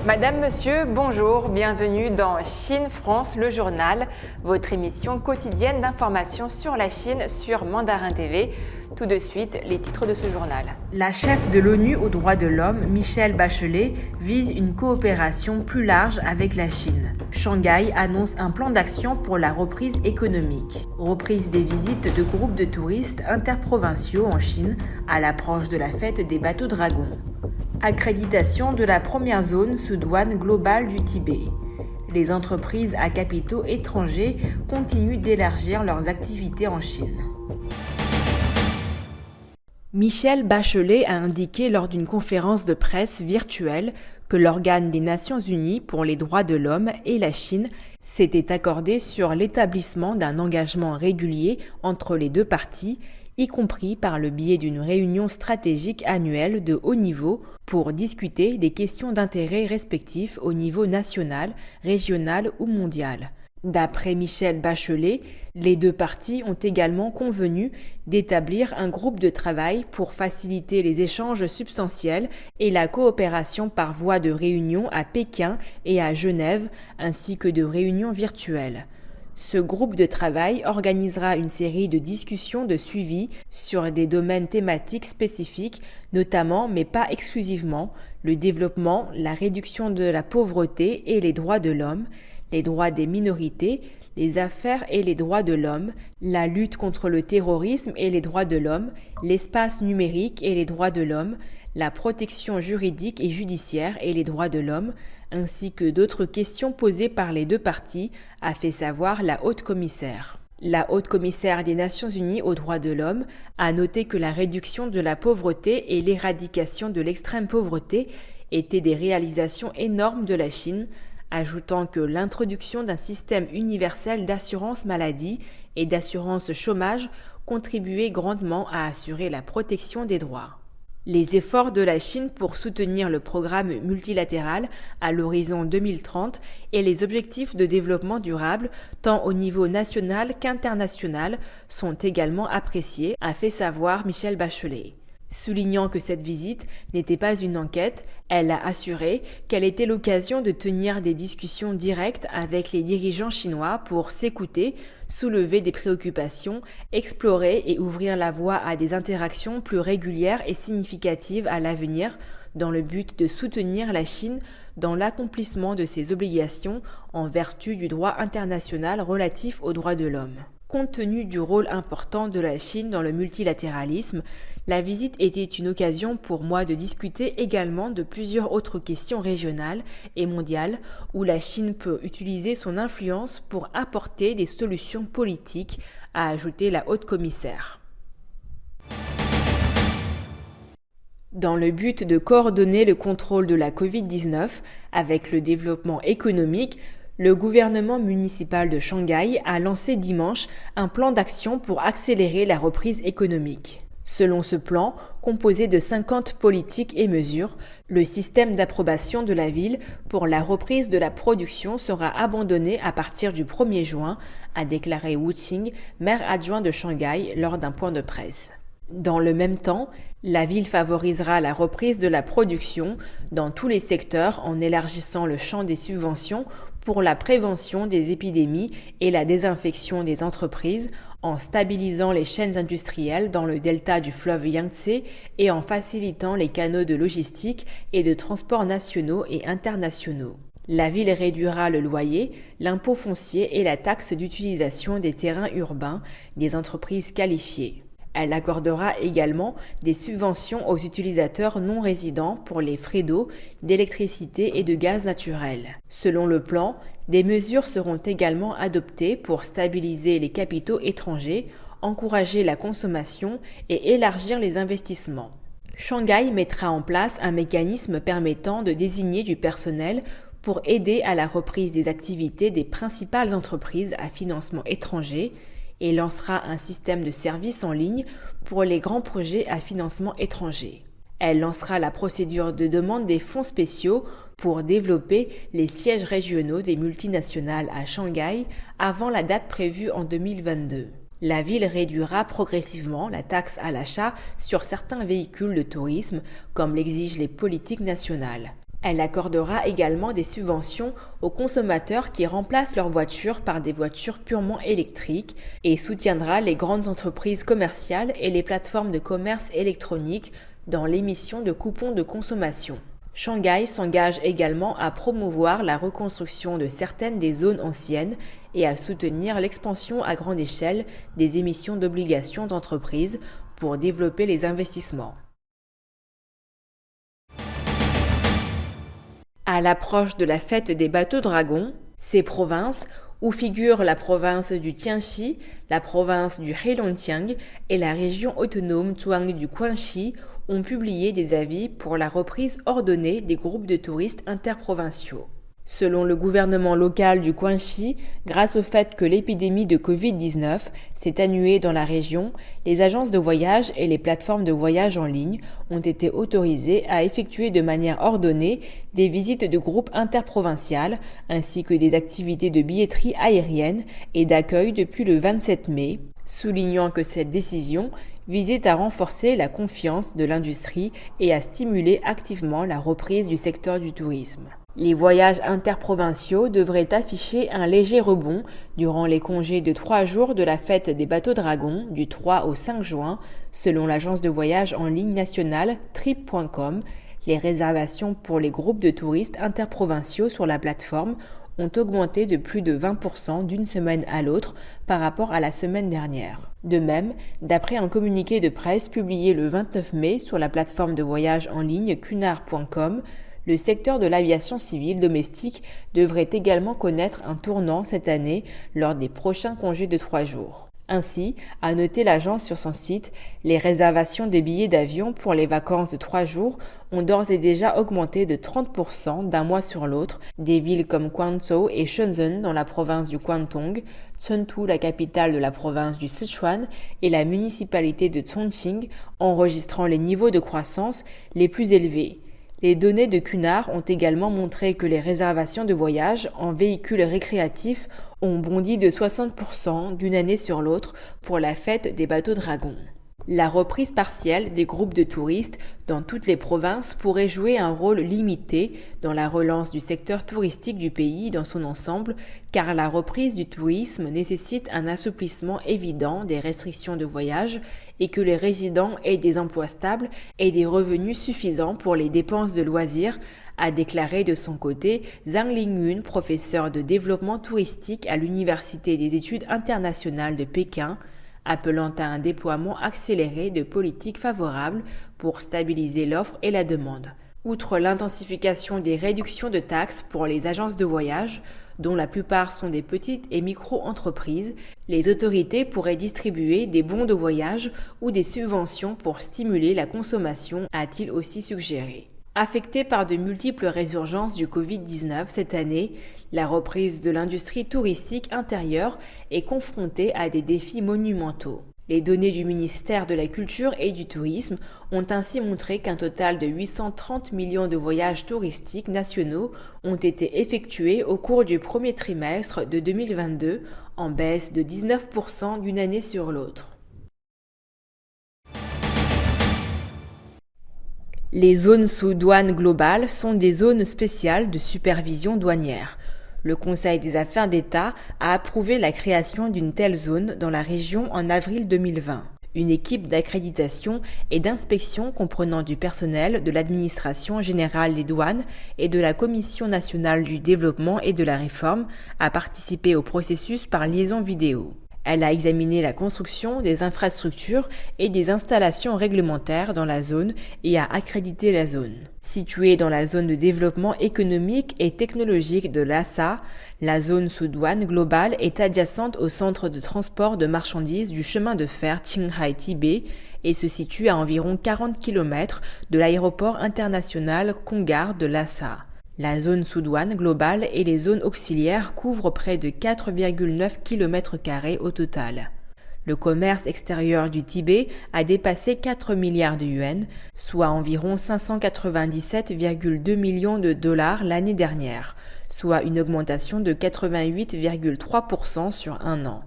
Madame, Monsieur, bonjour, bienvenue dans Chine France, le journal, votre émission quotidienne d'information sur la Chine sur Mandarin TV. Tout de suite, les titres de ce journal. La chef de l'ONU aux droits de l'homme, Michelle Bachelet, vise une coopération plus large avec la Chine. Shanghai annonce un plan d'action pour la reprise économique. Reprise des visites de groupes de touristes interprovinciaux en Chine à l'approche de la fête des bateaux dragons. Accréditation de la première zone sous douane globale du Tibet. Les entreprises à capitaux étrangers continuent d'élargir leurs activités en Chine. Michelle Bachelet a indiqué lors d'une conférence de presse virtuelle que l'organe des Nations Unies pour les droits de l'homme et la Chine s'étaient accordés sur l'établissement d'un engagement régulier entre les deux parties, y compris par le biais d'une réunion stratégique annuelle de haut niveau pour discuter des questions d'intérêt respectifs au niveau national, régional ou mondial. D'après Michelle Bachelet, les deux parties ont également convenu d'établir un groupe de travail pour faciliter les échanges substantiels et la coopération par voie de réunions à Pékin et à Genève, ainsi que de réunions virtuelles. Ce groupe de travail organisera une série de discussions de suivi sur des domaines thématiques spécifiques, notamment, mais pas exclusivement, le développement, la réduction de la pauvreté et les droits de l'homme, les droits des minorités, les affaires et les droits de l'homme, la lutte contre le terrorisme et les droits de l'homme, l'espace numérique et les droits de l'homme, la protection juridique et judiciaire et les droits de l'homme, ainsi que d'autres questions posées par les deux parties, a fait savoir la haute commissaire. La haute commissaire des Nations Unies aux droits de l'homme a noté que la réduction de la pauvreté et l'éradication de l'extrême pauvreté étaient des réalisations énormes de la Chine, ajoutant que l'introduction d'un système universel d'assurance maladie et d'assurance chômage contribuait grandement à assurer la protection des droits. Les efforts de la Chine pour soutenir le programme multilatéral à l'horizon 2030 et les objectifs de développement durable, tant au niveau national qu'international, sont également appréciés, a fait savoir Michelle Bachelet. Soulignant que cette visite n'était pas une enquête, elle a assuré qu'elle était l'occasion de tenir des discussions directes avec les dirigeants chinois pour s'écouter, soulever des préoccupations, explorer et ouvrir la voie à des interactions plus régulières et significatives à l'avenir, dans le but de soutenir la Chine dans l'accomplissement de ses obligations en vertu du droit international relatif aux droits de l'homme. Compte tenu du rôle important de la Chine dans le multilatéralisme, la visite était une occasion pour moi de discuter également de plusieurs autres questions régionales et mondiales où la Chine peut utiliser son influence pour apporter des solutions politiques, a ajouté la haute commissaire. Dans le but de coordonner le contrôle de la Covid-19 avec le développement économique, le gouvernement municipal de Shanghai a lancé dimanche un plan d'action pour accélérer la reprise économique. Selon ce plan, composé de 50 politiques et mesures, le système d'approbation de la ville pour la reprise de la production sera abandonné à partir du 1er juin, a déclaré Wu Qing, maire adjoint de Shanghai, lors d'un point de presse. Dans le même temps, la ville favorisera la reprise de la production dans tous les secteurs en élargissant le champ des subventions pour la prévention des épidémies et la désinfection des entreprises, en stabilisant les chaînes industrielles dans le delta du fleuve Yangtze et en facilitant les canaux de logistique et de transport nationaux et internationaux. La ville réduira le loyer, l'impôt foncier et la taxe d'utilisation des terrains urbains des entreprises qualifiées. Elle accordera également des subventions aux utilisateurs non résidents pour les frais d'eau, d'électricité et de gaz naturel. Selon le plan, des mesures seront également adoptées pour stabiliser les capitaux étrangers, encourager la consommation et élargir les investissements. Shanghai mettra en place un mécanisme permettant de désigner du personnel pour aider à la reprise des activités des principales entreprises à financement étranger et lancera un système de services en ligne pour les grands projets à financement étranger. Elle lancera la procédure de demande des fonds spéciaux pour développer les sièges régionaux des multinationales à Shanghai avant la date prévue en 2022. La ville réduira progressivement la taxe à l'achat sur certains véhicules de tourisme, comme l'exigent les politiques nationales. Elle accordera également des subventions aux consommateurs qui remplacent leurs voitures par des voitures purement électriques et soutiendra les grandes entreprises commerciales et les plateformes de commerce électronique dans l'émission de coupons de consommation. Shanghai s'engage également à promouvoir la reconstruction de certaines des zones anciennes et à soutenir l'expansion à grande échelle des émissions d'obligations d'entreprise pour développer les investissements. À l'approche de la fête des bateaux dragons, ces provinces, où figurent la province du Tianxi, la province du Heilongjiang et la région autonome Zhuang du Guangxi, ont publié des avis pour la reprise ordonnée des groupes de touristes interprovinciaux. Selon le gouvernement local du Guangxi, grâce au fait que l'épidémie de Covid-19 s'est atténuée dans la région, les agences de voyage et les plateformes de voyage en ligne ont été autorisées à effectuer de manière ordonnée des visites de groupes interprovinciales ainsi que des activités de billetterie aérienne et d'accueil depuis le 27 mai, soulignant que cette décision visait à renforcer la confiance de l'industrie et à stimuler activement la reprise du secteur du tourisme. Les voyages interprovinciaux devraient afficher un léger rebond durant les congés de 3 jours de la fête des bateaux dragons du 3 au 5 juin, selon l'agence de voyage en ligne nationale Trip.com. Les réservations pour les groupes de touristes interprovinciaux sur la plateforme ont augmenté de plus de 20% d'une semaine à l'autre par rapport à la semaine dernière. De même, d'après un communiqué de presse publié le 29 mai sur la plateforme de voyage en ligne Qunar.com, le secteur de l'aviation civile domestique devrait également connaître un tournant cette année lors des prochains congés de 3 jours. Ainsi, a noté l'agence sur son site, les réservations de billets d'avion pour les vacances de 3 jours ont d'ores et déjà augmenté de 30% d'un mois sur l'autre, des villes comme Guangzhou et Shenzhen dans la province du Guangdong, Chengdu, la capitale de la province du Sichuan, et la municipalité de Chongqing, enregistrant les niveaux de croissance les plus élevés. Les données de Qunar ont également montré que les réservations de voyage en véhicules récréatifs ont bondi de 60% d'une année sur l'autre pour la fête des bateaux dragons. La reprise partielle des groupes de touristes dans toutes les provinces pourrait jouer un rôle limité dans la relance du secteur touristique du pays dans son ensemble, car la reprise du tourisme nécessite un assouplissement évident des restrictions de voyage et que les résidents aient des emplois stables et des revenus suffisants pour les dépenses de loisirs, a déclaré de son côté Zhang Lingyun, professeur de développement touristique à l'Université des études internationales de Pékin, appelant à un déploiement accéléré de politiques favorables pour stabiliser l'offre et la demande. Outre l'intensification des réductions de taxes pour les agences de voyage, dont la plupart sont des petites et micro-entreprises, les autorités pourraient distribuer des bons de voyage ou des subventions pour stimuler la consommation, a-t-il aussi suggéré. Affectée par de multiples résurgences du Covid-19 cette année, la reprise de l'industrie touristique intérieure est confrontée à des défis monumentaux. Les données du ministère de la Culture et du Tourisme ont ainsi montré qu'un total de 830 millions de voyages touristiques nationaux ont été effectués au cours du premier trimestre de 2022, en baisse de 19% d'une année sur l'autre. Les zones sous douane globale sont des zones spéciales de supervision douanière. Le Conseil des affaires d'État a approuvé la création d'une telle zone dans la région en avril 2020. Une équipe d'accréditation et d'inspection comprenant du personnel de l'administration générale des douanes et de la Commission nationale du développement et de la réforme a participé au processus par liaison vidéo. Elle a examiné la construction des infrastructures et des installations réglementaires dans la zone et a accrédité la zone. Située dans la zone de développement économique et technologique de Lhasa, la zone sous douane globale est adjacente au centre de transport de marchandises du chemin de fer Qinghai-Tibet et se situe à environ 40 km de l'aéroport international Kongar de Lhasa. La zone sous douane globale et les zones auxiliaires couvrent près de 4,9 km² au total. Le commerce extérieur du Tibet a dépassé 4 milliards de yuans, soit environ 597,2 millions de dollars l'année dernière, soit une augmentation de 88,3% sur un an.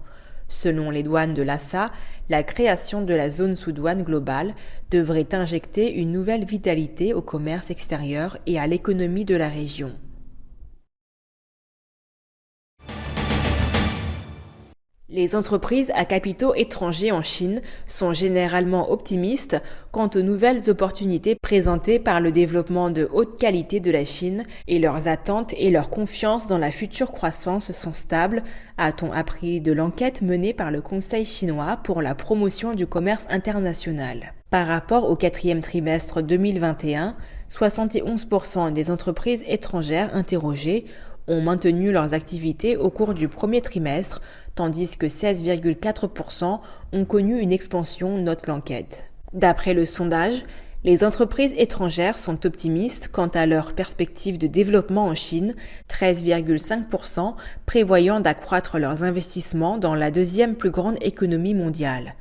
Selon les douanes de Lhasa, la création de la zone sous douane globale devrait injecter une nouvelle vitalité au commerce extérieur et à l'économie de la région. Les entreprises à capitaux étrangers en Chine sont généralement optimistes quant aux nouvelles opportunités présentées par le développement de haute qualité de la Chine et leurs attentes et leur confiance dans la future croissance sont stables, a-t-on appris de l'enquête menée par le Conseil chinois pour la promotion du commerce international. Par rapport au quatrième trimestre 2021, 71% des entreprises étrangères interrogées ont maintenu leurs activités au cours du premier trimestre, tandis que 16,4% ont connu une expansion, note l'enquête. D'après le sondage, les entreprises étrangères sont optimistes quant à leurs perspectives de développement en Chine, 13,5% prévoyant d'accroître leurs investissements dans la deuxième plus grande économie mondiale.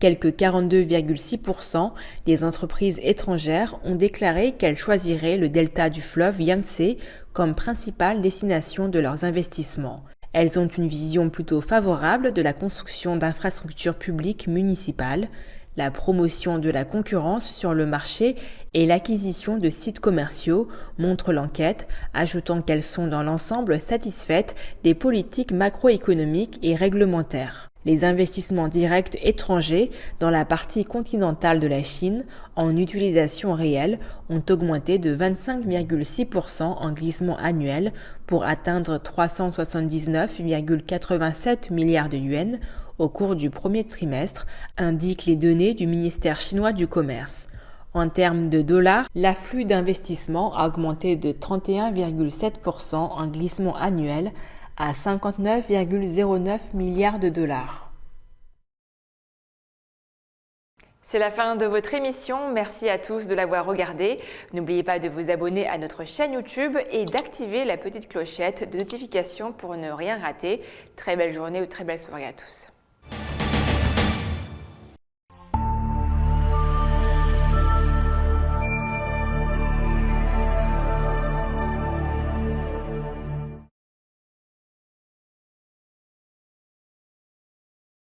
Quelques 42,6% des entreprises étrangères ont déclaré qu'elles choisiraient le delta du fleuve Yangtze comme principale destination de leurs investissements. Elles ont une vision plutôt favorable de la construction d'infrastructures publiques municipales, la promotion de la concurrence sur le marché et l'acquisition de sites commerciaux, montre l'enquête, ajoutant qu'elles sont dans l'ensemble satisfaites des politiques macroéconomiques et réglementaires. Les investissements directs étrangers dans la partie continentale de la Chine, en utilisation réelle, ont augmenté de 25,6% en glissement annuel pour atteindre 379,87 milliards de yuans au cours du premier trimestre, indiquent les données du ministère chinois du Commerce. En termes de dollars, l'afflux d'investissements a augmenté de 31,7% en glissement annuel à 59,09 milliards de dollars. C'est la fin de votre émission. Merci à tous de l'avoir regardée. N'oubliez pas de vous abonner à notre chaîne YouTube et d'activer la petite clochette de notification pour ne rien rater. Très belle journée ou très belle soirée à tous.